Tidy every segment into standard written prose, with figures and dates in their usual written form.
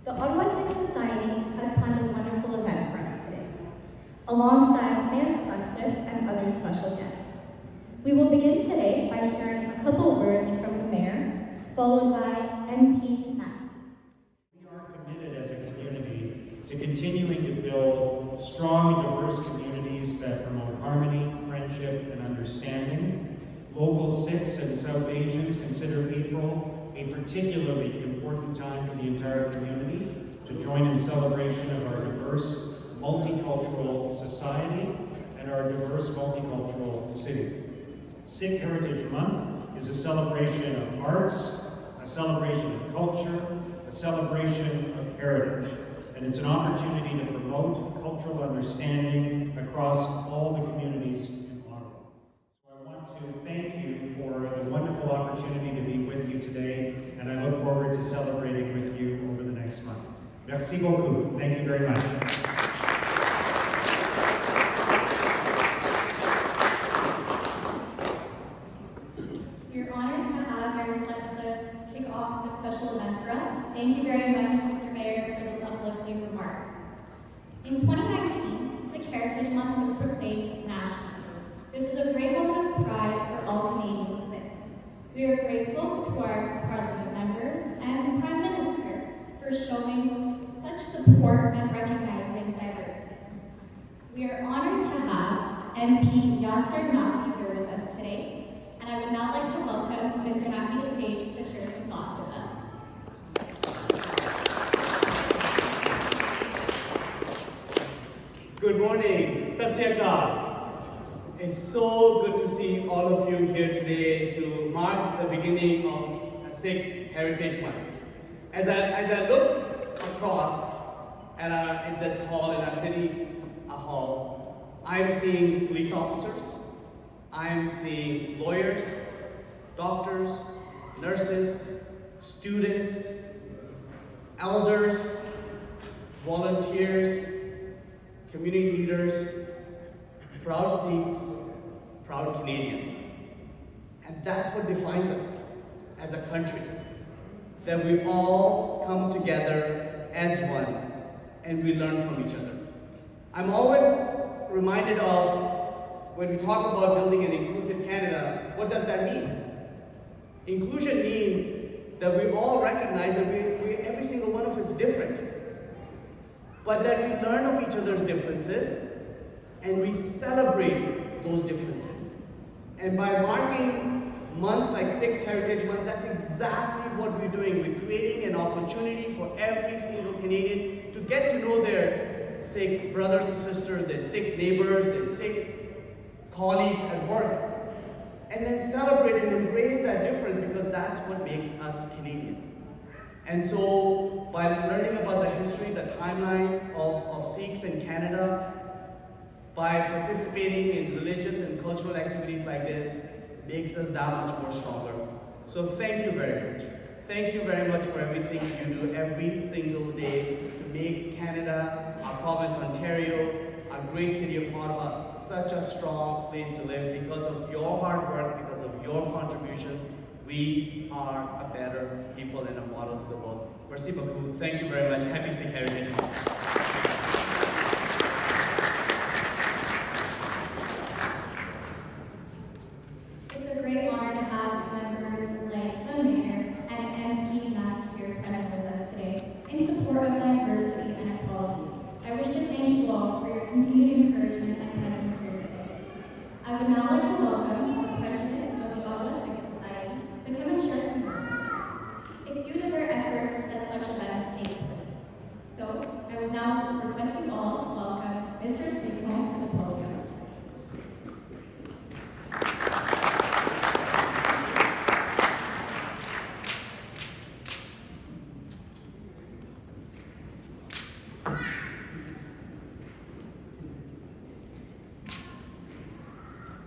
The Ottawa Sikh Society has planned a wonderful event for us today, alongside Mayor Sutcliffe and other special guests. We will begin today by hearing a couple words from the Mayor, followed by MP Matt. We are committed as a community to continuing to build strong, diverse communities that promote harmony, friendship, and understanding. Local Sikhs and South Asians consider April a particularly important time for the entire community to join in celebration of our diverse, multicultural society and our diverse, multicultural city. Sikh Heritage Month is a celebration of arts, a celebration of culture, a celebration of heritage, and it's an opportunity to promote cultural understanding across all the communities in Ottawa. So I want to thank you for the wonderful opportunity to be with you today, and I look forward to celebrating with you over the next month. Merci beaucoup. Thank you very much. Special event for us. Thank you very much, Mr. Mayor, for those uplifting remarks. In 2019, Sikh Heritage Month was proclaimed nationally. This is a great moment of pride for all Canadian Sikhs. We are grateful to our Parliament members and the Prime Minister for showing such support and recognizing diversity. We are honored to have MP Yasser Nafi here with us today, and I would now like to welcome Mr. Nafi to the stage to share some thoughts with us. Good morning, Sat Sri Akal. It's so good to see all of you here today to mark the beginning of Sikh Heritage Month. As I look across in this hall, in our city hall, I'm seeing police officers, I'm seeing lawyers, doctors, nurses, students, elders, volunteers, community leaders, proud Sikhs, proud Canadians. And that's what defines us as a country, that we all come together as one and we learn from each other. I'm always reminded of when we talk about building an inclusive Canada, what does that mean? Inclusion means that we all recognize that every single one of us is different, but that we learn of each other's differences and we celebrate those differences. And by marking months like Sikh Heritage Month, that's exactly what we're doing. We're creating an opportunity for every single Canadian to get to know their Sikh brothers and sisters, their Sikh neighbors, their Sikh colleagues at work, and then celebrate and embrace that difference, because that's what makes us Canadian. And so, by learning about the history, the timeline of Sikhs in Canada, by participating in religious and cultural activities like this, makes us that much more stronger. So thank you very much. Thank you very much for everything you do every single day to make Canada, our province, Ontario, our great city of Ottawa, such a strong place to live. Because of your hard work, because of your contributions, we are a better people and a model to the world. Merci beaucoup. Thank you very much. Happy Sikh Heritage Month. It's a great honor to have members like the Mayor and MP Matt here present with us today in support of diversity and equality. I wish to thank you all for your continued encouragement and presence here today. I would now like to welcome the President of the Ottawa Sikh Society to come and share some words with us. It's due to their efforts that such events take place. So, I would now request you all to welcome Mr. Sigmund to the podium.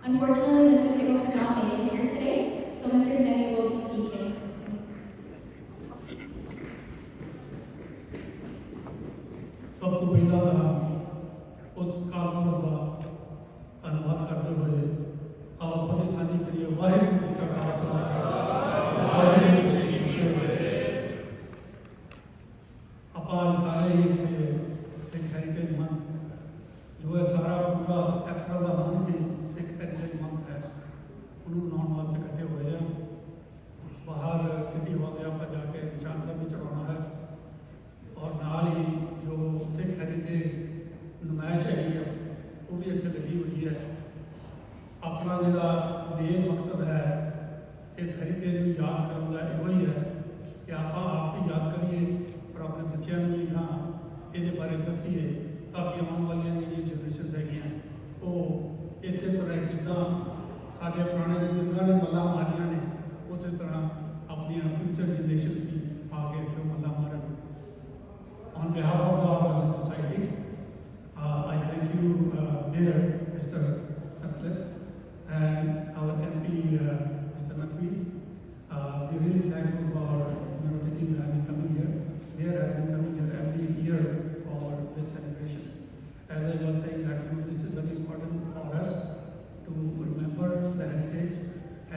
Unfortunately, Mr. Sigmund could not make it here today, so Mr. Sani will be speaking. सब तो पहला उस कानून का धन्यवाद करते हुए आप फतेह साझी करिए वाहिगुरू जी का खालसा वाहिगुरू जी की फतेह। ਆਪਾਂ ਸਾਰੇ ਇੱਥੇ ਸਿੱਖ ਹੈਰੀਟੇਜ ਮੰਥ ਜੋ ਹੈ ਸਾਰਾ ਪੂਰਾ ਅਪ੍ਰੈਲ ਦਾ ਮੰਥ ਹੀ ਸਿੱਖ ਹੈਰੀਟੇਜ ਮੰਥ ਹੈ ਉਹਨੂੰ ਮਨਾਉਣ ਵਾਸਤੇ ਇਕੱਠੇ ਹੋਏ ਆ ਬਾਹਰ ਸਿਟੀ ਹਾਲ ਦੇ ਆਪਾਂ ਜਾ ਕੇ ਨਿਸ਼ਾਨ ਸਾਹਿਬ ਵੀ ਚੜਾਉਣਾ ਹੈ ਔਰ ਨਾਲ ਹੀ ਜੋ ਸਿੱਖ ਹੈਰੀਟੇਜ ਨੁਮਾਇਸ਼ ਹੈਗੀ ਆ ਉਹ ਵੀ ਇੱਥੇ ਲੱਗੀ ਹੋਈ ਹੈ ਆਪਣਾ ਜਿਹੜਾ ਮੇਨ ਮਕਸਦ ਹੈ ਇਸ ਹੈਰੀਟੇਜ ਨੂੰ ਯਾਦ ਕਰਨ ਦਾ ਇਹੋ ਹੀ ਹੈ ਕਿ ਆਪਾਂ ਆਪ ਵੀ ਯਾਦ ਕਰੀਏ ਪਰ ਆਪਣੇ ਬੱਚਿਆਂ ਨੂੰ ਵੀ ਨਾ ਇਹਦੇ ਬਾਰੇ ਦੱਸੀਏ ਤਾਂ ਕਿ ਆਉਣ ਵਾਲੀਆਂ ਜਿਹੜੀਆਂ ਜਨਰੇਸ਼ਨਸ ਹੈਗੀਆਂ ਉਹ ਇਸੇ ਤਰ੍ਹਾਂ ਜਿੱਦਾਂ ਸਾਡੇ ਪੁਰਾਣੇ ਬਜ਼ੁਰਗਾਂ ਨੇ ਮੱਲਾਂ ਮਾਰੀਆਂ ਨੇ ਉਸੇ ਤਰ੍ਹਾਂ ਆਪਣੀਆਂ ਫਿਊਚਰ ਜਨਰੇਸ਼ਨਸ ਵੀ ਆ ਕੇ ਇੱਥੇ ਮੱਲਾਂ ਮਾਰਨ On behalf of the Ottawa Society, I thank you, Mayor Mr. Sutcliffe, and our MP, Mr. Naqvi. We're really thankful for taking time and coming here. Mayor has been coming here every year for this celebration. As I was saying that this is very important for us to remember the heritage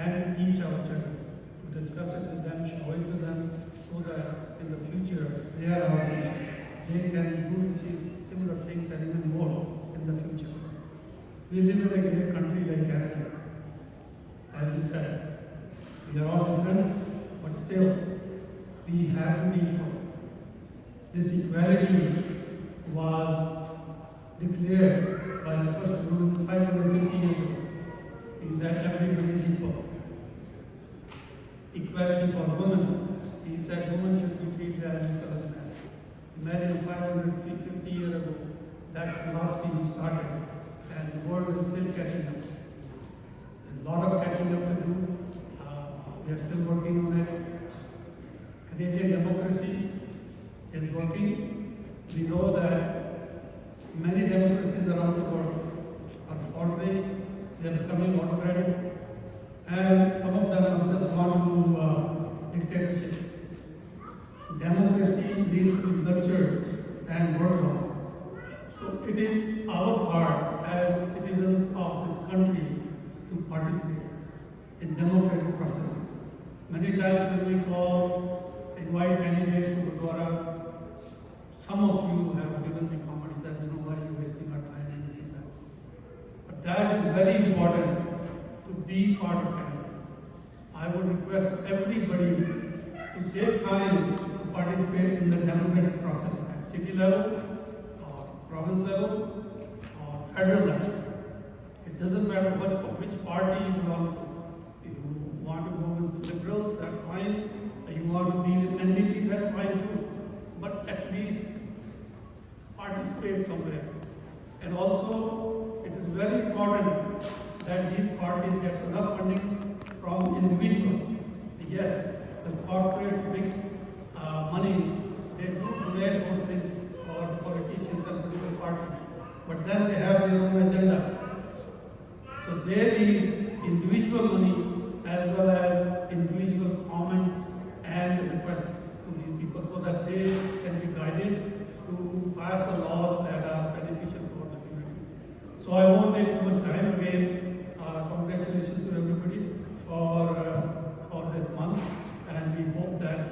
and teach our children, to discuss it with them, show it to them, so that in the future they are our future. They can do similar things and even more in the future. We live in a great country like Canada. As we said, we are all different, but still we have to be equal. This equality was declared by the first rule 550 years ago. He said everybody is equal. Equality for women. He said women should be treated as equal as men. Imagine 550 years ago, that philosophy started, and the world is still catching up. There's a lot of catching up to do. We are still working on it. Canadian democracy is working. We know that many democracies around the world are faltering. They are becoming autocratic, and some of them have just gone to dictatorships. Democracy needs to be nurtured and worked on. So it is our part as citizens of this country to participate in democratic processes. Many times when we invite candidates to Gurdwara, some of you have given me comments that why are you wasting our time and this and that. But that is very important to be part of Canada. I would request everybody to take time participate in the democratic process at city level, or province level, or federal level. It doesn't matter which party you belong to. If you want to go with the Liberals, that's fine. If you want to be with NDP, that's fine too. But at least participate somewhere. And also, it is very important that these parties get enough funding from individuals. Yes, the corporates big money, they do donate those things for the politicians and political parties, but then they have their own agenda. So they need individual money as well as individual comments and requests to these people so that they can be guided to pass the laws that are beneficial for the community. So I won't take too much time again. Congratulations to everybody for this month, and we hope that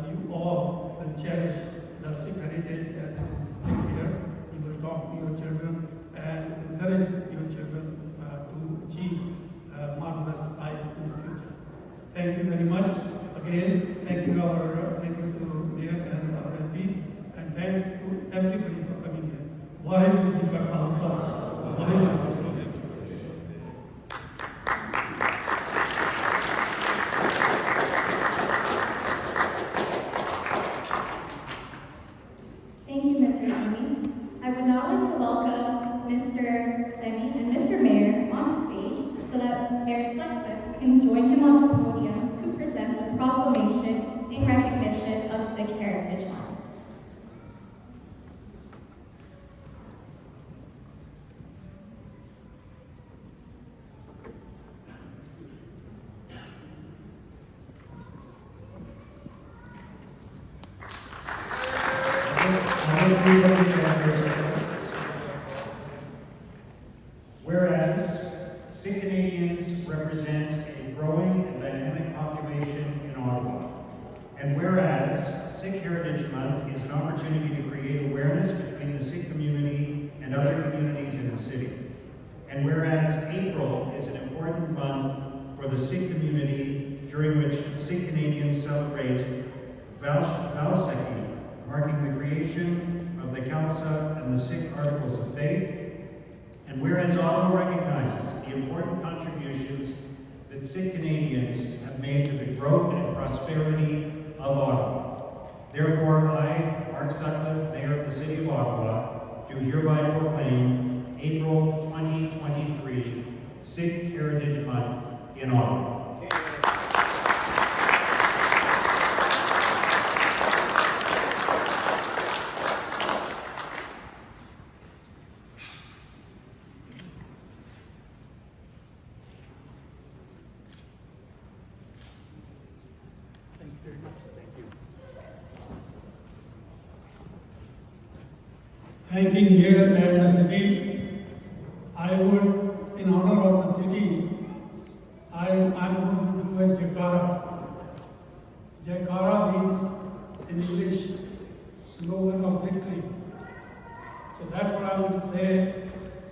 you all will cherish the Sikh heritage as it is displayed here. You will talk to your children and encourage your children to achieve marvelous life in the future. Thank you very much. Again, thank you to Mayor and our MP, and thanks to everybody for coming here. Vaheguru Ji Ka Khalsa, Vaheguru Ji Ki Fateh. Thank you, Mr. Semi. I would now like to welcome Mr. Semi and Mr. Mayor on stage so that Mayor Sutcliffe can join him on the podium to present the proclamation in recognition of Sikh Heritage Month. Whereas Sikh Canadians represent a growing and dynamic population in Ottawa, and whereas Sikh Heritage Month is an opportunity to create awareness between the Sikh community and other communities in the city. And whereas April is an important month for the Sikh community, during which Sikh Canadians celebrate Vaisakhi, marking the creation of the Khalsa and the Sikh Articles of Faith, and whereas Ottawa recognizes the important contributions that Sikh Canadians have made to the growth and prosperity of Ottawa. Therefore, I, Mark Sutcliffe, Mayor of the City of Ottawa, do hereby proclaim April 2023 Sikh Heritage Month in Ottawa. Thanking Mayor and the city, I would, in honor of the city, I'm going to do a Jaikara. Jaikara means, in English, slogan of victory. So that's what I would say,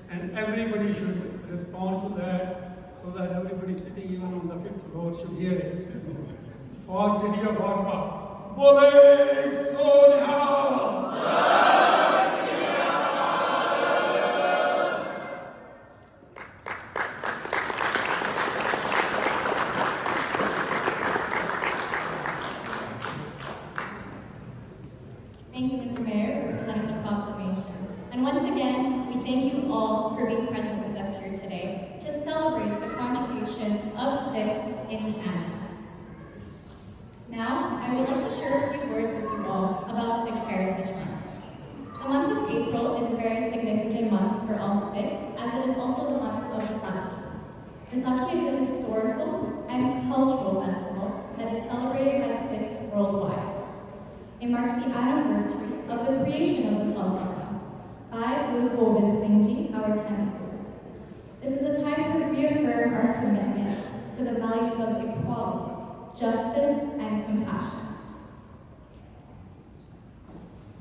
and everybody should respond to that, so that everybody sitting even on the 5th floor should hear it. For City of Ottawa, Bole Sonia! Thank you, Mr. Mayor, for presenting the proclamation. And once again, we thank you all for being present with us here today to celebrate the contributions of Sikhs in Canada. Now, I would like to share a few words with you all about Sikh Heritage Month. The month of April is a very significant month for all Sikhs, as it is also the month of Vaisakhi. Vaisakhi is a historical and cultural festival that is celebrated by Sikhs worldwide. It marks the anniversary of the creation of the Khalsa by Guru Gobind Singh Ji, our 10th Guru. This is a time to reaffirm our commitment to the values of equality, justice, and compassion.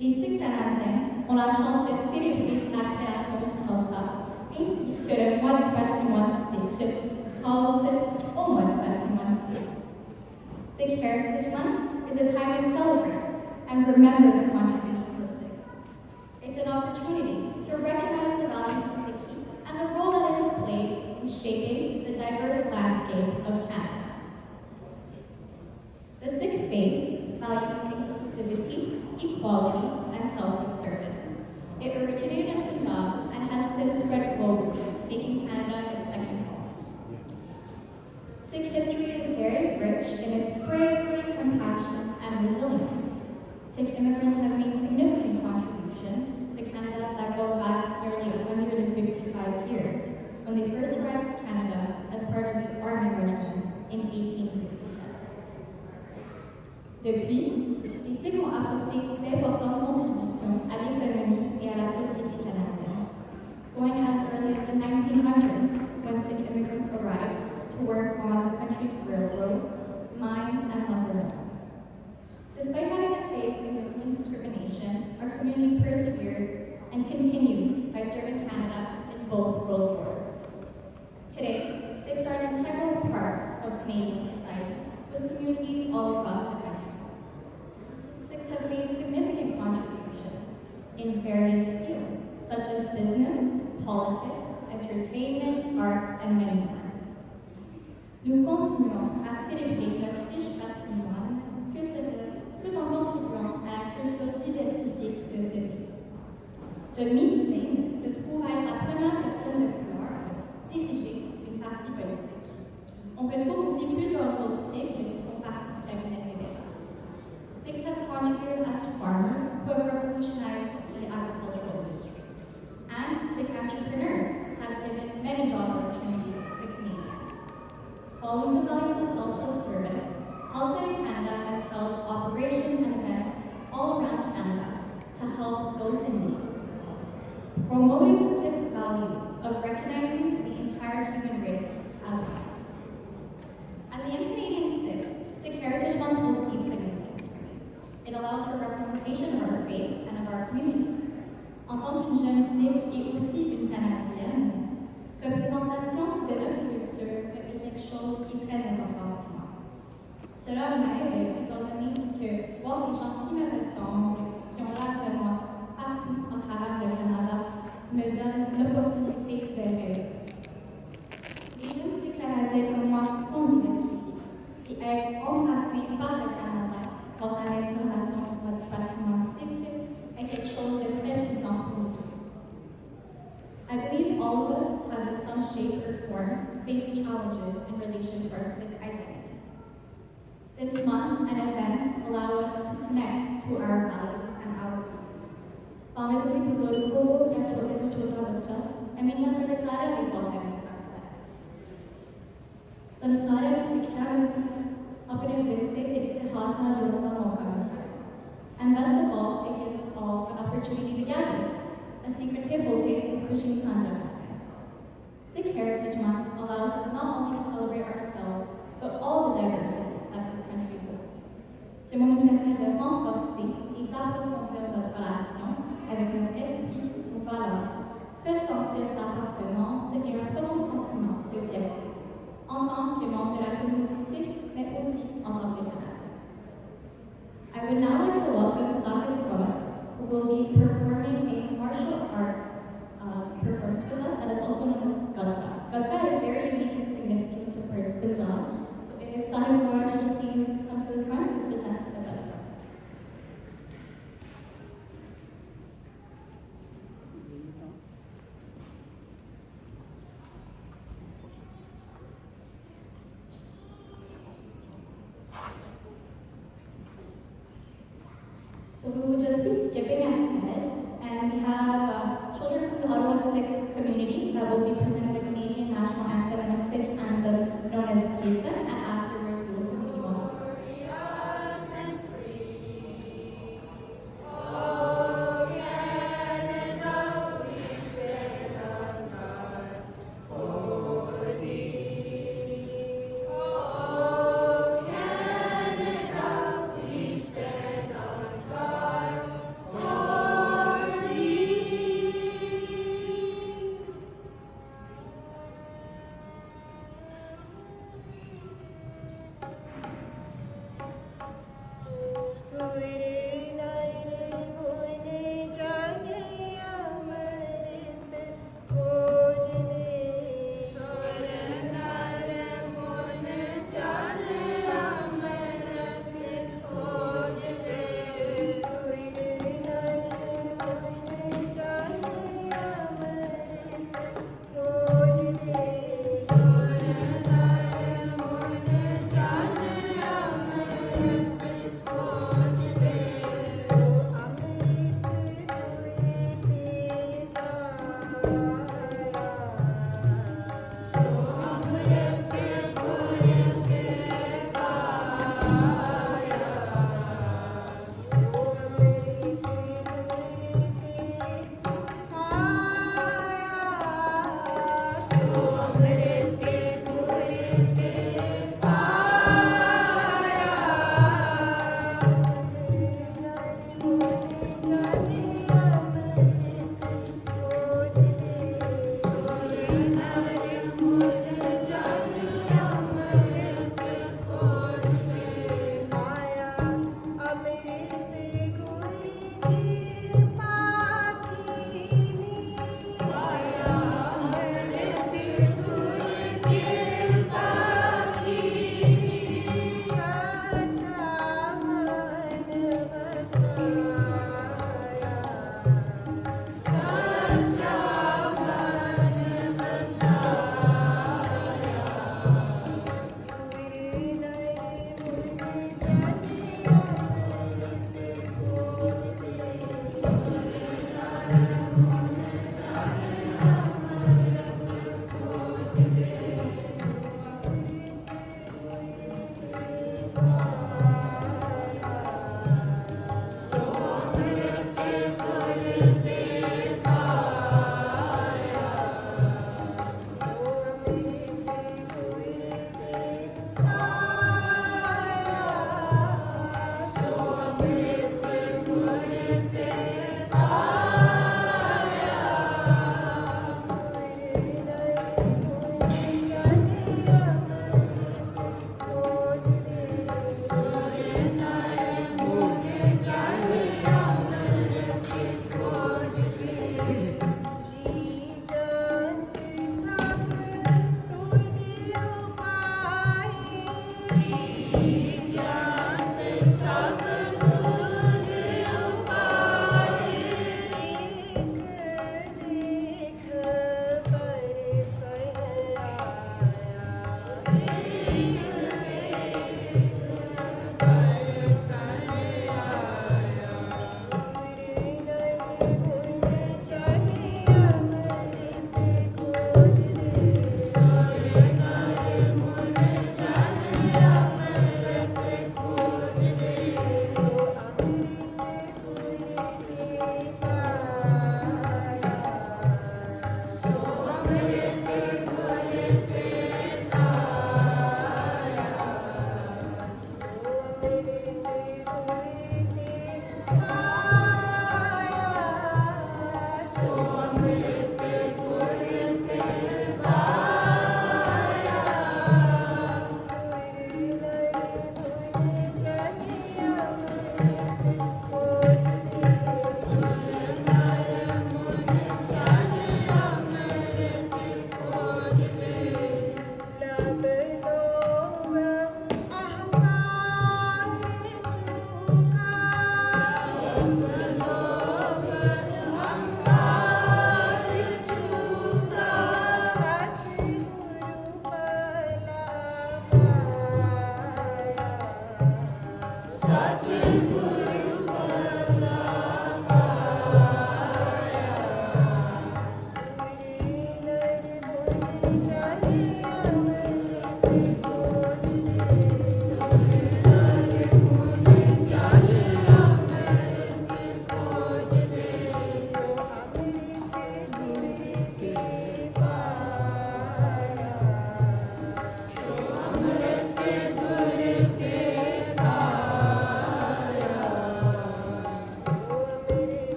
Les Sikhs canadiens ont la chance de célébrer la création du Khalsa, ainsi que le mois du patrimoine sikh, Khalsa au mois du patrimoine sikh. Sikh Heritage Month is a time to celebrate and remember the contributions of Sikhs. It's an opportunity to recognize the values of Sikhi and the role that it has played in shaping the diverse landscape of Canada. The Sikh faith values inclusivity, equality, and selfless service. It originated in Punjab and has since spread globally, making Canada its second home. Sikh history is very rich in its bravery, compassion, and resilience. Sikh immigrants have made significant contributions to Canada that go back nearly 155 years, when they first arrived to Canada as part of the Army regiments in 1867. Depuis, les Sikhs ont apporté d'importantes contributions à l'économie et à la société canadienne, going as early as the 1900s, when Sikh immigrants arrived to work on the country's railroad, mines, and lumber mills. Despite having to face significant discriminations, our community persevered and continued by serving Canada in both world wars. Today, Sikhs are an integral part of Canadian society, with communities all across the country. Sikhs have made significant contributions in various fields, such as business, politics, entertainment, arts, and many more. Nous continuons à célébrer notre riche patrimoine culturel tout en contribuant à la culture diversifiée de ce pays. Jagmeet Singh se trouve être la première personne de couleur diriger une partie politique. On retrouve aussi plusieurs autres Sikhs qui font partie du cabinet fédéral. Sikhs have contributed as farmers who have revolutionized the agricultural industry. And Sikh entrepreneurs have given many job opportunities to Canadians. Following the values of selfless service, Khalsa in Canada has held operations and events all around Canada to help those in need. Promoting the Sikh values of recognizing the entire human race as well. As a young Canadian Sikh, en tant qu'une jeune Sikh et aussi une Canadienne, représentation de notre culture est quelque chose qui est très important pour moi. Cela m'aide étant donné que voir les gens qui me ressemblent, qui ont l'air de moi partout à travers le Canada, me donne l'opportunité de rêver. Les jeunes Sikhs canadiens comme moi sont identifiés et être embrassés par le Canada grâce à l'instauration de notre patrimoine sikh est quelque chose de très puissant pour nous tous. I believe all of us have in some shape or form faced challenges in relation to our Sikh identity. This month and events allow us to connect to our values and our roots. Parmi tous ces episodi को या छोटा बच्चा अमीना सारे सारे record करने का है। संसार में सिखना अपने विरसे के इतिहास में जोड़ने का मौका मिलता है। And best of all, it gives us all an opportunity to gather, a secret के होके इस खुशी में साझा करते हैं। Sikh Heritage Month allows us not only to celebrate ourselves, but all the diversity that this country holds. Ce moment nous permet de renforcer et d'approfondir notre relation avec notre esprit, nos valeurs, ressentir l'appartenance et un profond sentiment de fierté, en tant que membre de la communauté sikh, mais aussi en tant que Canadien. I would now like to welcome Sahib Raising, who will be performing a martial arts performance with us that is also known as Gadka. Gadka is very unique and significant to Punjab. So if Sahib Raising would please come to the front to present the Gadka. So we will just be skipping ahead, and we have children from the Ottawa Sikh community that will be presenting the Canadian national anthem and a Sikh anthem known as Kirtan, and afterwards we will continue on.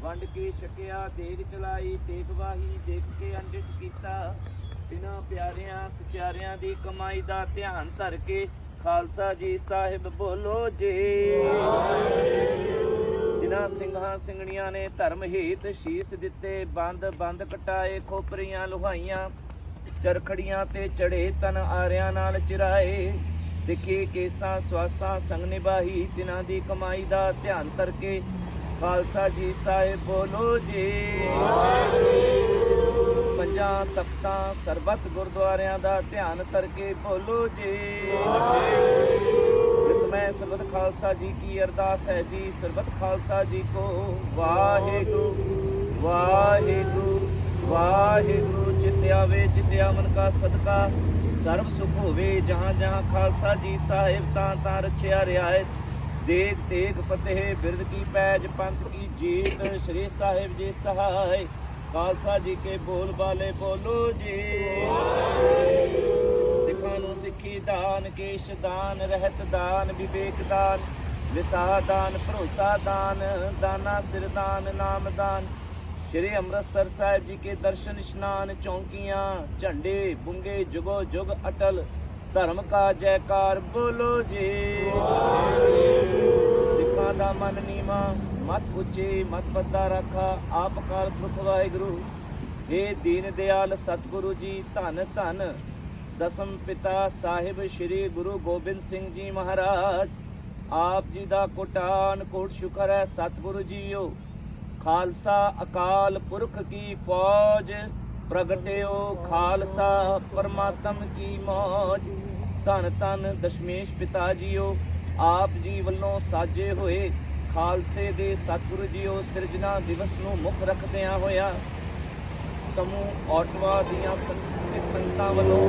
ਵੰਡ ਕੇ ਛਕਿਆ ਦੇਗ ਚਲਾਈ ਟੇਕ ਵਾਹੀ ਦੇਖ ਕੇ ਅੰਡਿਤ ਕੀਤਾ ਬਿਨਾਂ ਪਿਆਰਿਆਂ ਸਚਿਆਰਿਆਂ ਦੀ ਕਮਾਈ ਦਾ ਧਿਆਨ ਧਰ ਕੇ ਖਾਲਸਾ ਜੀ ਸਾਹਿਬ ਬੋਲੋ ਜੀ। ਜਿਨ੍ਹਾਂ ਸਿੰਘਾਂ ਸਿੰਘਣੀਆਂ ਨੇ ਧਰਮ ਹਿੱਤ ਸ਼ੀਸ ਦਿੱਤੇ ਬੰਦ ਕਟਾਏ ਖੋਪਰੀਆਂ ਲੁਹਾਈਆਂ ਚਰਖੜੀਆਂ ਤੇ ਚੜੇ ਤਨ ਆਰਿਆਂ ਨਾਲ ਚਿਰਾਏ ਸਿੱਖੀ ਕੇਸਾਂ ਸਵਾਸਾਂ ਸੰਗ ਨਿਭਾਈ ਤਿਨਾਂ ਦੀ ਕਮਾਈ ਦਾ ਧਿਆਨ ਧਰ ਕੇ ਖਾਲਸਾ ਜੀ ਸਾਹਿਬ ਬੋਲੋ ਜੀ। ਪੰਜਾਂ ਤਖਤਾਂ ਸਰਬੱਤ ਗੁਰਦੁਆਰਿਆਂ ਦਾ ਧਿਆਨ ਧਰ ਕੇ ਬੋਲੋ ਜੀ। ਮੈਂ ਸਰਬੱਤ ਖਾਲਸਾ ਜੀ ਕੀ ਅਰਦਾਸ ਹੈ ਜੀ ਸਰਬੱਤ ਖਾਲਸਾ ਜੀ ਕੋ ਵਾਹਿਗੁਰੂ ਵਾਹਿਗੁਰੂ ਵਾਹਿਗੁਰੂ। ਚਿਤ ਆਵੇ ਚਿਤ ਅਮਨ ਕਾ ਸਦਕਾ ਸਰਬ ਸੁਖ ਹੋਵੇ ਜਹਾਂ ਜਹਾਂ ਖਾਲਸਾ ਜੀ ਸਾਹਿਬ ਤਾਂ ਰਛਿਆ ਰਿਆਇਤ ਦੇਗ ਤੇਗ ਫਤਿਹ ਬਿਰਦ ਕੀ ਪੈਜ ਪੰਥ ਕੀ ਜੀਤ ਸ਼੍ਰੀ ਸਾਹਿਬ ਜੀ ਸਹਾਇ ਖਾਲਸਾ ਜੀ ਕੇ ਬੋਲ ਬਾਲੇ ਬੋਲੋ ਜੀ। ਸਿੱਖਾਂ ਨੂੰ ਸਿੱਖੀ ਦਾਨ ਕੇਸ਼ ਦਾਨ ਰਹਿਤ ਦਾਨ ਵਿਵੇਕ ਦਾਨ ਵਿਸਾਹ ਦਾਨ ਭਰੋਸਾ ਦਾਨ ਦਾਨਾ ਸਿਰ ਦਾਨ ਨਾਮ ਦਾਨ ਸ਼੍ਰੀ ਅੰਮ੍ਰਿਤਸਰ ਸਾਹਿਬ ਜੀ ਕੇ ਦਰਸ਼ਨ ਇਸ਼ਨਾਨ ਚੌਂਕੀਆਂ ਝੰਡੇ ਬੁੰਗੇ ਜੁਗੋ ਜੁਗ ਅਟਲ ਧਰਮ ਕਾ ਜੈਕਾਰ ਬੋਲੋ ਜੀ। ਸਿੱਖਾਂ ਦਾ ਮਨ ਨੀਵਾਂ ਮਤ ਉੱਚੇ ਮਤ ਬੱਦਾ ਰਾਖਾ ਆਪ ਅਕਾਲ ਪੁਰਖ ਵਾਹਿਗੁਰੂ। हे ਦੀਨ ਦਿਆਲ ਸਤਿਗੁਰੂ ਜੀ ਧੰਨ ਧੰਨ ਦਸਮ ਪਿਤਾ ਸਾਹਿਬ ਸ੍ਰੀ ਗੁਰੂ ਗੋਬਿੰਦ ਸਿੰਘ ਜੀ ਮਹਾਰਾਜ। ਆਪ ਜੀ ਦਾ ਕੋਟਾਨ ਕੋਟ ਸ਼ੁਕਰ ਹੈ ਸਤਿਗੁਰੂ ਜੀਓ। ਖਾਲਸਾ ਅਕਾਲ ਪੁਰਖ ਕੀ ਫੌਜ ਪ੍ਰਗਟਿਓ ਖਾਲਸਾ ਪਰਮਾਤਮ ਕੀ ਮੌਜ। ਧੰਨ ਧੰਨ ਦਸ਼ਮੇਸ਼ ਪਿਤਾ ਜੀਓ। ਆਪ ਜੀ ਵੱਲੋਂ ਸਾਜੇ ਹੋਏ ਖਾਲਸੇ ਦੇ ਸਤਿਗੁਰੂ ਜੀਓ ਸਿਰਜਣਾ ਦਿਵਸ ਨੂੰ ਮੁੱਖ ਰੱਖਦਿਆਂ ਹੋਇਆ ਸਮੂਹ ਓਟਵਾ ਦੀਆਂ ਸਿੱਖ ਸੰਗਤਾਂ ਵੱਲੋਂ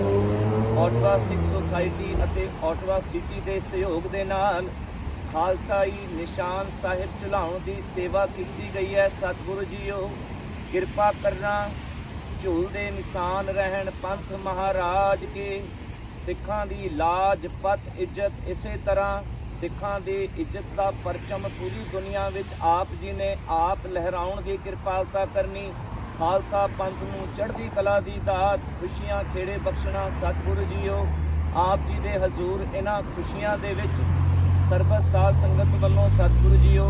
ਓਟਵਾ ਸਿੱਖ ਸੁਸਾਇਟੀ ਅਤੇ ਓਟਵਾ ਸਿਟੀ ਦੇ ਸਹਿਯੋਗ ਦੇ ਨਾਲ ਖਾਲਸਾਈ ਨਿਸ਼ਾਨ ਸਾਹਿਬ ਚਲਾਉਣ ਦੀ ਸੇਵਾ ਕੀਤੀ ਗਈ ਹੈ। ਸਤਿਗੁਰੂ ਜੀਓ ਕਿਰਪਾ ਕਰਨਾ ਝੂਲਦੇ ਨਿਸ਼ਾਨ ਰਹਿਣ ਪੰਥ ਮਹਾਰਾਜ ਕੇ। ਸਿੱਖਾਂ ਦੀ ਲਾਜ ਪਤ ਇੱਜ਼ਤ ਇਸੇ ਤਰ੍ਹਾਂ ਸਿੱਖਾਂ ਦੀ ਇੱਜ਼ਤ ਦਾ ਪਰਚਮ ਪੂਰੀ ਦੁਨੀਆ ਵਿੱਚ ਆਪ ਜੀ ਨੇ ਆਪ ਲਹਿਰਾਉਣ ਦੀ ਕਿਰਪਾਲਤਾ ਕਰਨੀ। ਖਾਲਸਾ ਪੰਥ ਨੂੰ ਚੜ੍ਹਦੀ ਕਲਾ ਦੀ ਦਾਤ ਖੁਸ਼ੀਆਂ ਖੇੜੇ ਬਖਸ਼ਣਾ। ਸਤਿਗੁਰੂ ਜੀਓ ਆਪ ਜੀ ਦੇ ਹਜ਼ੂਰ ਇਹਨਾਂ ਖੁਸ਼ੀਆਂ ਦੇ ਵਿੱਚ ਸਰਬਤ ਸਾਧ ਸੰਗਤ ਵੱਲੋਂ ਸਤਿਗੁਰੂ ਜੀਓ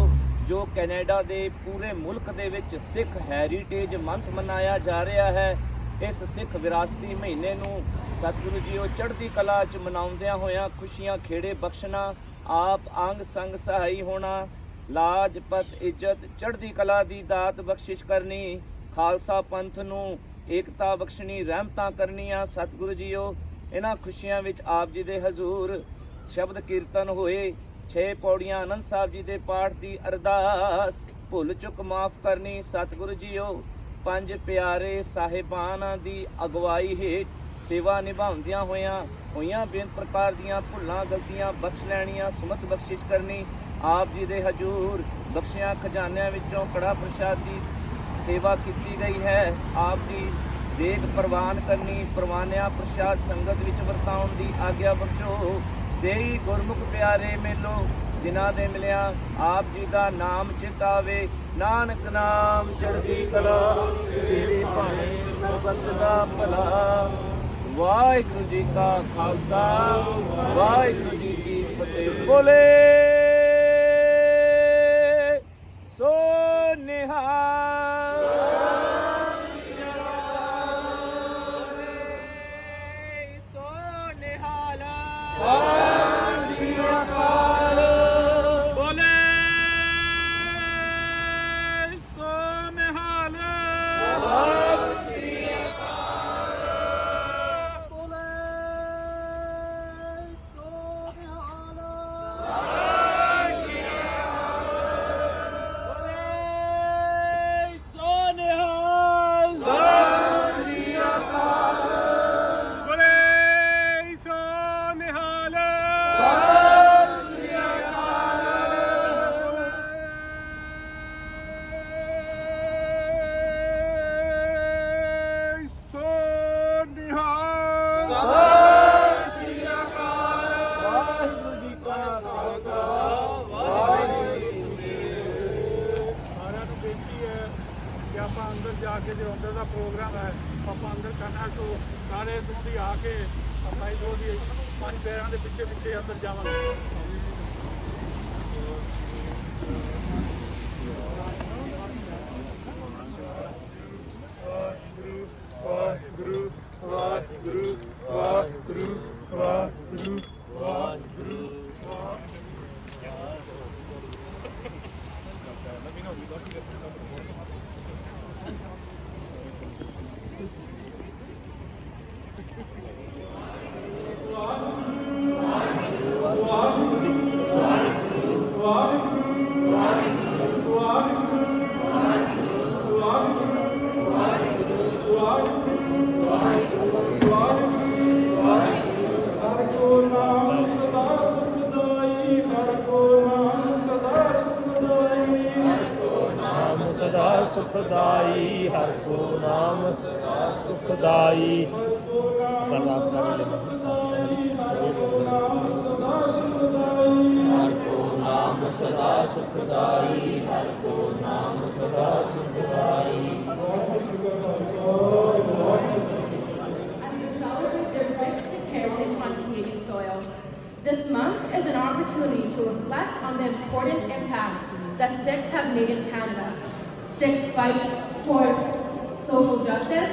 ਜੋ ਕੈਨੇਡਾ ਦੇ ਪੂਰੇ ਮੁਲਕ ਦੇ ਵਿੱਚ ਸਿੱਖ ਹੈਰੀਟੇਜ ਮੰਥ ਮਨਾਇਆ ਜਾ ਰਿਹਾ ਹੈ। ਇਸ ਸਿੱਖ ਵਿਰਾਸਤੀ ਮਹੀਨੇ ਨੂੰ ਸਤਿਗੁਰੂ ਜੀਓ ਚੜ੍ਹਦੀ ਕਲਾ 'ਚ ਮਨਾਉਂਦਿਆਂ ਹੋਇਆਂ ਖੁਸ਼ੀਆਂ ਖੇੜੇ ਬਖਸ਼ਣਾ ਆਪ ਅੰਗ ਸੰਗ ਸਹਾਈ ਹੋਣਾ ਲਾਜ ਪਤ ਇੱਜ਼ਤ ਚੜ੍ਹਦੀ ਕਲਾ ਦੀ ਦਾਤ ਬਖਸ਼ਿਸ਼ ਕਰਨੀ। ਖਾਲਸਾ ਪੰਥ ਨੂੰ ਏਕਤਾ ਬਖਸ਼ਣੀ ਰਹਿਮਤਾਂ ਕਰਨੀਆਂ। ਸਤਿਗੁਰੂ ਜੀਓ ਇਹਨਾਂ ਖੁਸ਼ੀਆਂ ਵਿੱਚ ਆਪ ਜੀ ਦੇ ਹਜ਼ੂਰ ਸ਼ਬਦ ਕੀਰਤਨ ਹੋਏ 6 ਪੌੜੀਆਂ ਆਨੰਦ ਸਾਹਿਬ ਜੀ ਦੇ ਪਾਠ ਦੀ ਅਰਦਾਸ ਭੁੱਲ ਚੁੱਕ ਮਾਫ ਕਰਨੀ। ਸਤਿਗੁਰੂ ਜੀਓ 5 ਪਿਆਰੇ ਸਾਹਿਬਾਨਾਂ ਦੀ ਅਗਵਾਈ ਹੇਠ ਸੇਵਾ ਨਿਭਾਉਂਦਿਆਂ ਹੋਈਆਂ ਬੇਅੰਤ ਪ੍ਰਕਾਰ ਦੀਆਂ ਭੁੱਲਾਂ ਗਲਤੀਆਂ ਬਖਸ਼ ਲੈਣੀਆਂ ਸੁਮਤ ਬਖਸ਼ਿਸ਼ ਕਰਨੀ। ਆਪ ਜੀ ਦੇ ਹਜ਼ੂਰ ਬਖਸ਼ਿਆਂ ਖਜ਼ਾਨਿਆਂ ਵਿੱਚੋਂ ਕੜਾ ਪ੍ਰਸ਼ਾਦ ਦੀ ਸੇਵਾ ਕੀਤੀ ਗਈ ਹੈ। ਆਪ ਜੀ ਦੇਗ ਪ੍ਰਵਾਨ ਕਰਨੀ ਪ੍ਰਵਾਨਿਆ ਪ੍ਰਸ਼ਾਦ ਸੰਗਤ ਵਿੱਚ ਵਰਤਾਉਣ ਦੀ ਆਗਿਆ ਬਖਸ਼ੋ। ਸਹੀ ਗੁਰਮੁਖ ਪਿਆਰੇ ਮੇਲੋ ਜਿਨ੍ਹਾਂ ਦੇ ਮਿਲਿਆ ਆਪ ਜੀ ਦਾ ਨਾਮ ਚਿਤ ਆਵੇ। ਨਾਨਕ ਨਾਮ ਚੜ੍ਹਦੀ ਕਲਾ ਤੇਰੇ ਭਾਣੇ ਸਰਬੱਤ ਦਾ ਭਲਾ। ਵਾਹਿਗੁਰੂ ਜੀ ਕਾ ਖਾਲਸਾ ਵਾਹਿਗੁਰੂ ਜੀ ਕੀ ਫਤਿਹ। ਬੋਲੇ ਸੋ ਨਿਹਾਲ। सुखदाई हर को नाम सुखदाई अरदास कर ले हर को नाम सदा सुखदाई हर को नाम सदा सुखदाई। Sikh Heritage on Canadian soil. This month is an opportunity to reflect on the important impact that Sikhs have made in Canada. Sikhs fight for social justice,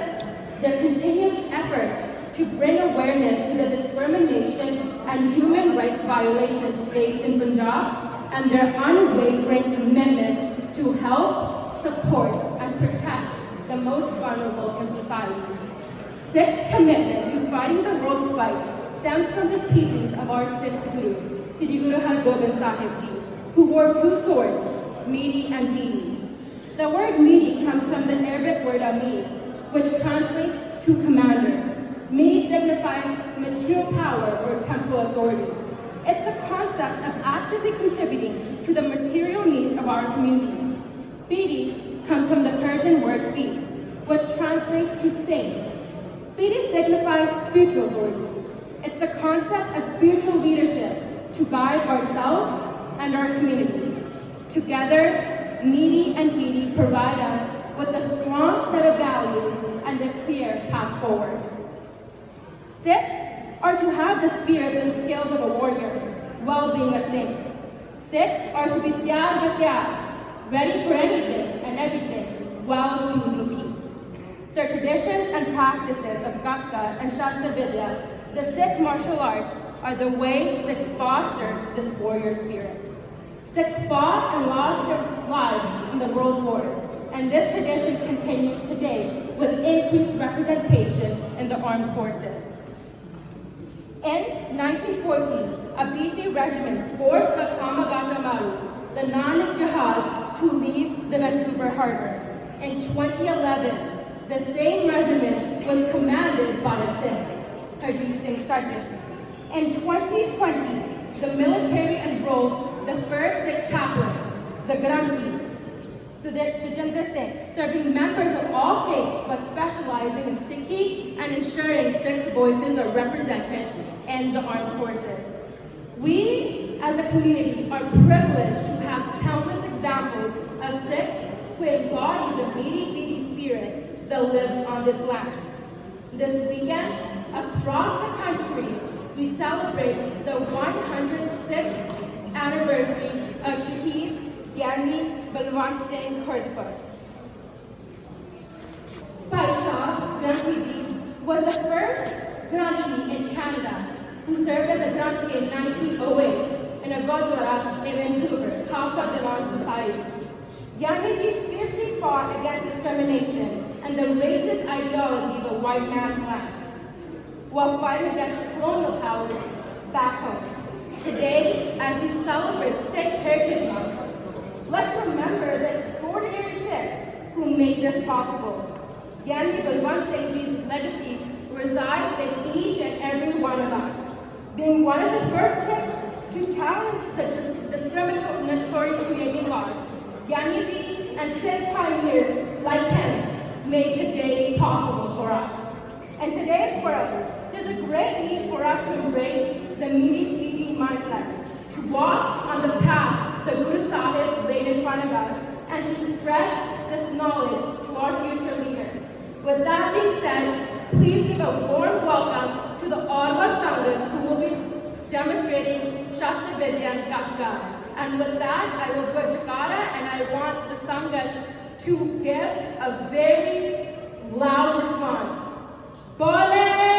their continuous efforts to bring awareness to the discrimination and human rights violations faced in Punjab, and their unwavering commitment to help, support, and protect the most vulnerable in societies. Sikhs' commitment to fighting the world's fight stems from the teachings of our sixth Guru, Sri Guru Har Gobind Sahib Ji, who wore two swords, Meeti and Beedi. The word Meeti comes from the Arabic word Amir, which translates to commander. Meeti signifies material power or temporal authority. It's the concept of actively contributing to the material needs of our communities. Beedi comes from the Persian word beed, which translates to saint. Beedi signifies spiritual authority. It's the concept of spiritual leadership to guide ourselves and our community. Together, Meeti and Beedi provide us with a strong set of values and a clear path forward. Sikhs are to have the spirits and skills of a warrior while being a saint. Sikhs are to be ready for anything and everything while choosing peace. Their traditions and practices of Gatka and Shastra Vidya, the Sikh martial arts, are the way Sikhs foster this warrior spirit. Sikhs fought and lost their lives in the world wars, and this tradition continues today with increased representation in the armed forces. In 1914, a BC regiment forced the Kamagata Maru, the Nanak Jahaz, to leave the Vancouver harbor. In 2011, the same regiment was commanded by a Sikh, Harjit Singh Sajjan. In 2020, the military enrolled the first Sikh chaplain, the Granthi, to Tejinder Singh, serving members of all faiths but specializing in Sikhi and ensuring Sikhs' voices are represented in the armed forces. We, as a community, are privileged to have countless examples of Sikhs who embody the Meeti spirit that live on this land. This weekend, across the country, we celebrate the 106th anniversary of Shaheed Gyani Balwant Singh Khurdpur. Vaisakhi Granthi was the first Granthi in Canada who served as a Granthi in 1908 in a Gurdwara in Vancouver, Khalsa Diwan Society. Gyani fiercely fought against discrimination and the racist ideology of the white man's land, while fighting against colonial powers back home. Today, as we celebrate Sikh Heritage Month, let's remember the extraordinary Sikhs who made this possible. Gyani Balwant Singh Ji's legacy resides in each and every one of us. Being one of the first Sikhs to challenge the discriminatory creating laws, Gyani Ji and Sikh pioneers like him made today possible for us. In today's world, there's a great need for us to embrace the Meeti mindset, to walk on the path the Guru Sahib laid in front of us, and to spread this knowledge to our future leaders. With that being said, please give a warm welcome to the Ottawa Sangha who will be demonstrating Shastra Vidya and Gatka. And with that, I will do a Jakara, and I want the Sangha to give a very loud response. Bole!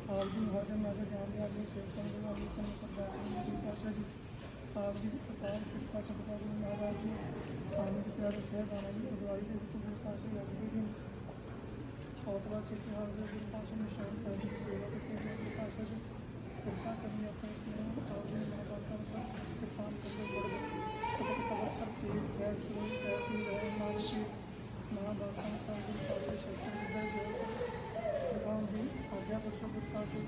Hardin ਆਪ ਜੀ ਦੀ ਸਰਕਾਰ ਕਿਰਪਾ ਸਦਕਾ ਜੀ ਮਹਾਰਾਜ ਜੀ ਆਨੰਦ ਪਿਆਰੇ ਸਾਹਿਬਾਨਾਂ ਦੀ ਅਗਵਾਈ ਦੇ ਵਿੱਚ ਗੁਰੂ ਪਾਸੇ ਅਗਲੀ ਦਿਨ Ottawa City Hall ਦੇ ਗੁਰੂ ਪਾਸੇ ਨਿਸ਼ਾਨ ਸਾਹਿਬ ਦੀ ਸੇਵਾ ਕੀਤੀ ਗਈ ਗੁਰੂ ਪਾਸੇ ਦੀ ਕਿਰਪਾ ਕਰਨੀ ਆਪਣੇ ਸਨੇਹ ਆਪ ਜੀ ਮਹਾਰਾਜ ਦਾ ਕਿਰਪਾਨ ਕਰਦੇ ਬੜੇ ਕਬਰ ਕਬਰ ਪਰ ਪੀਰ ਸਾਹਿਬ ਜੀ ਸਾਹਿਬ ਦੀ ਰਹਿ ਮਾਰੀ ਜੀ ਮਹਾਬਾਬਾ ਸਾਹਿਬ ਦੀ ਪਾਸੇ ਸ਼ਸਤਰ ਵਿਦਿਆ ਜੋ ਦੁਕਾਨ ਦੀ ਆਗਿਆ ਬਖਸ਼ੋ ਗੁਰੂ ਪਾਸੇ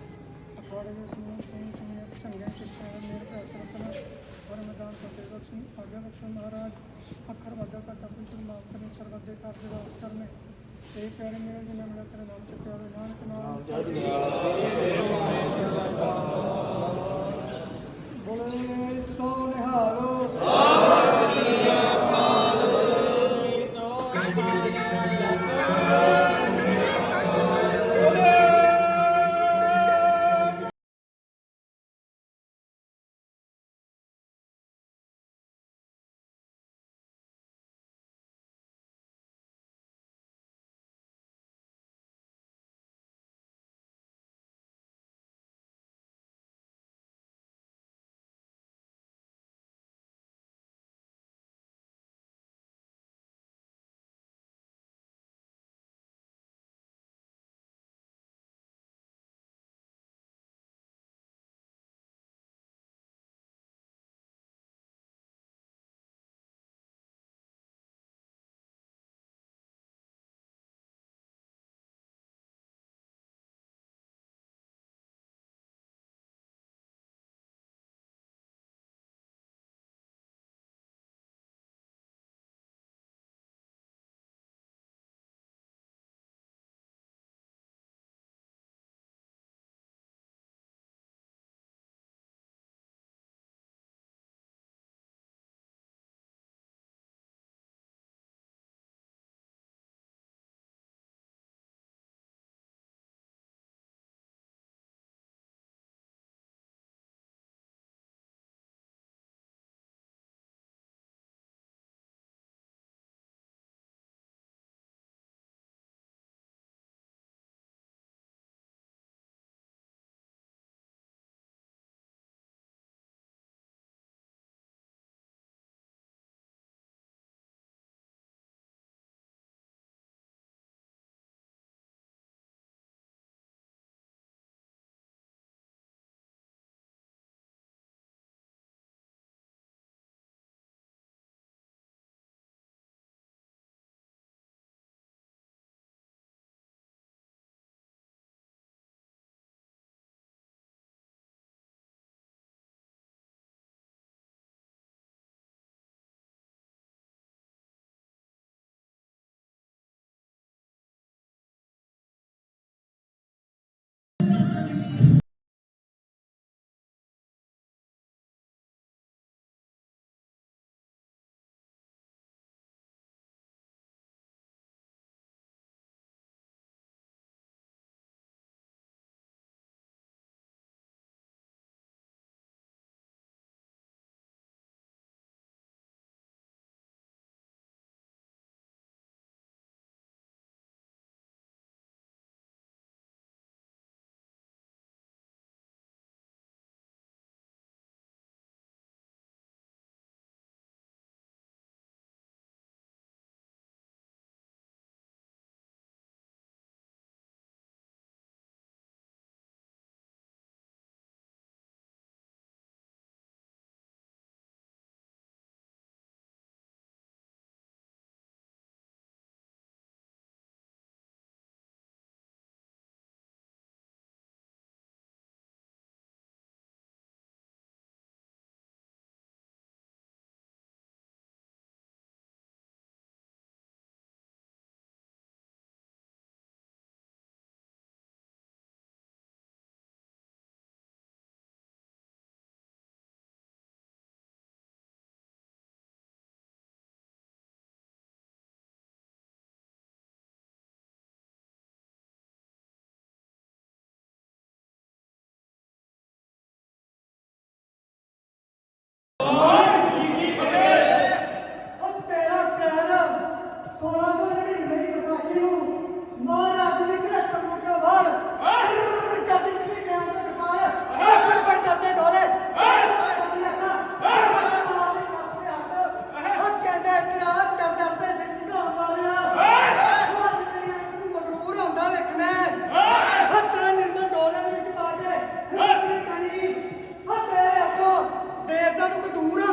ਅਖਵਾੜੇ ਦੇ ਸਮੂਹ ਸਮੇਂ ਚੰਗੇ ਸਿੱਖਿਆ ਮੇਰੇ ਪ੍ਰਾਪਤ ਕਰਨਾ ਔਰ ਮੈਦਾਨ ਫਤਿਹ ਬਖਸ਼ੀ ਆਗਿਆ ਬਖਸ਼ੋ ਮਹਾਰਾਜ ਅੱਖਰ ਵਾਜਾ ਘਾਟਾ ਪੁੱਛ ਮਾਫ ਕਰਨੇ ਸਰਵਦੇ ਘਰ ਦੇ ਵਾਸ ਕਰਨੇ ਇਹ ਪਿਆਰੇ ਮੇਰੇ ਜਿਨ੍ਹਾਂ ਮੇਰਾ ਤੇਰੇ ਨਾਮ ਚੁੱਕਿਆ ਹੋਵੇ ਨਾਨਕ ਨਾਮ ਬੋਲੇ ਸੋ ਨਿਹਾਲੋ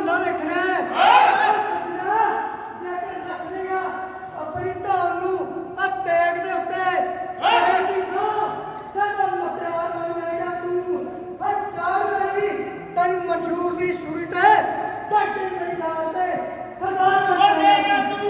ਹੁੰਦਾ ਵੇਖਣਾ ਹੈ ਸੱਜਣਾ ਜੇਕਰ ਰੱਖ ਲੇਗਾ ਆਪਣੀ ਧੌਣ ਨੂੰ ਆ ਤੇਗ ਦੇ ਉੱਤੇ ਐਡੀ ਸਦਾ ਮਤਿਆਰ ਬਣ ਜਾਏਗਾ ਤੂੰ ਆ ਚਾਰ ਵਾਰੀ ਤੈਨੂੰ ਮਨਸ਼ੂਰ ਦੀ ਸੂਰੀ ਤੇ ਸਾਡੇ ਮੇਰੇ ਨਾਲ ਤੇ ਸਰਦਾਰ ਬਣ ਜਾਏਗਾ ਤੂੰ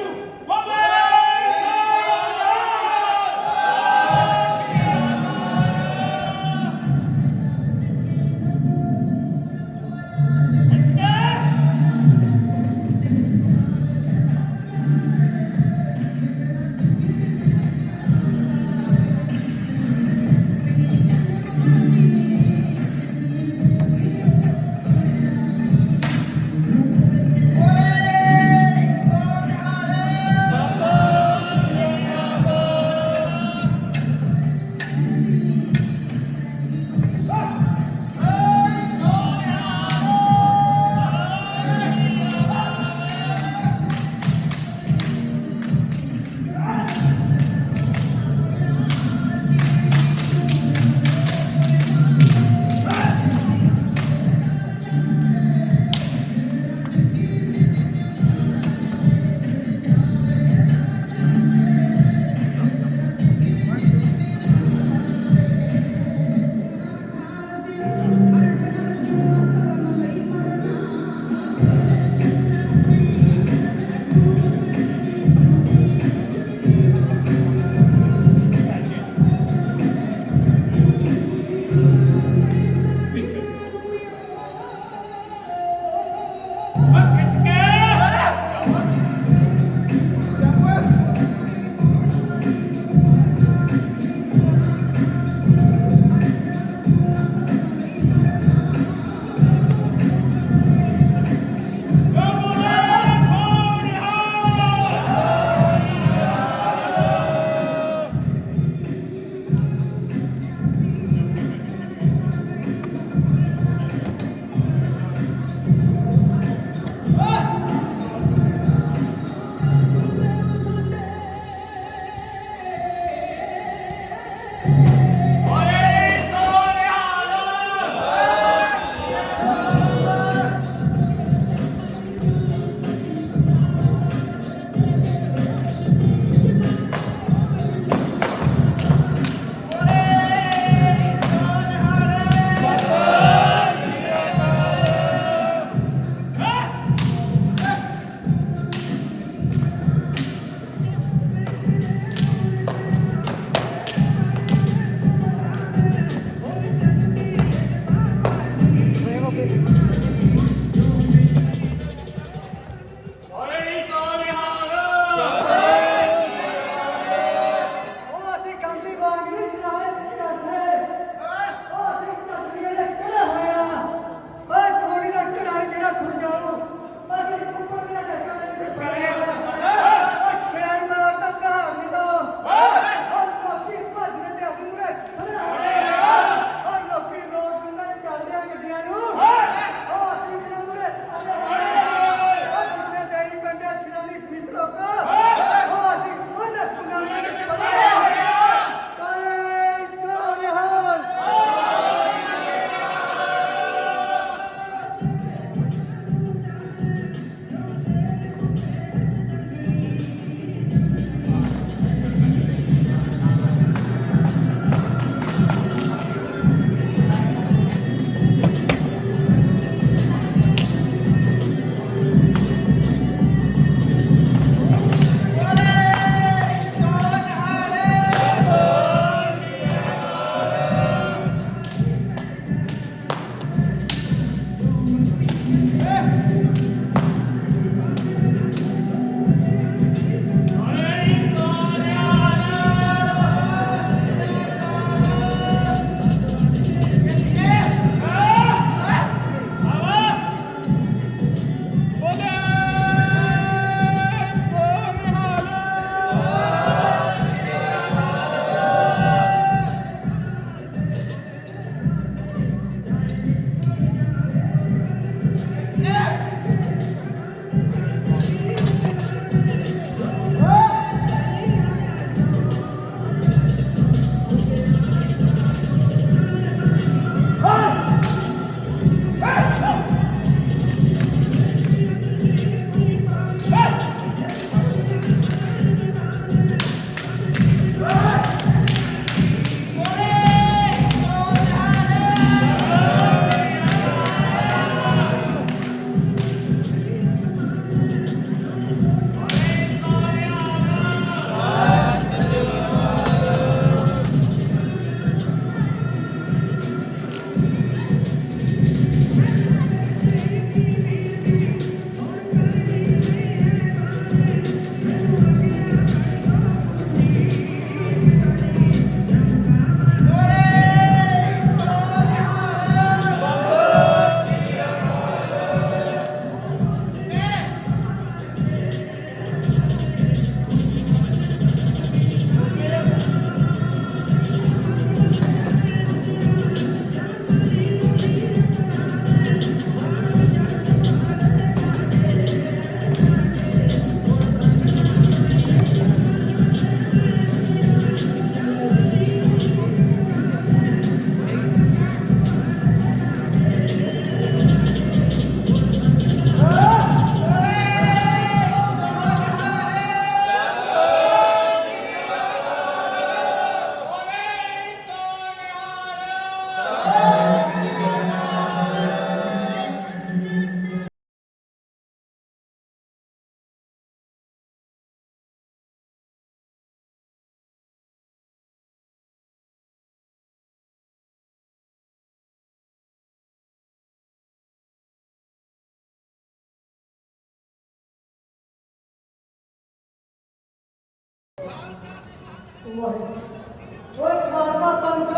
ਓਏ ਖਾਲਸਾ ਪੰਥ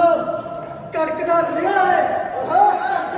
ਕੜਕਦਾ ਰਿਹਾ ਹੈ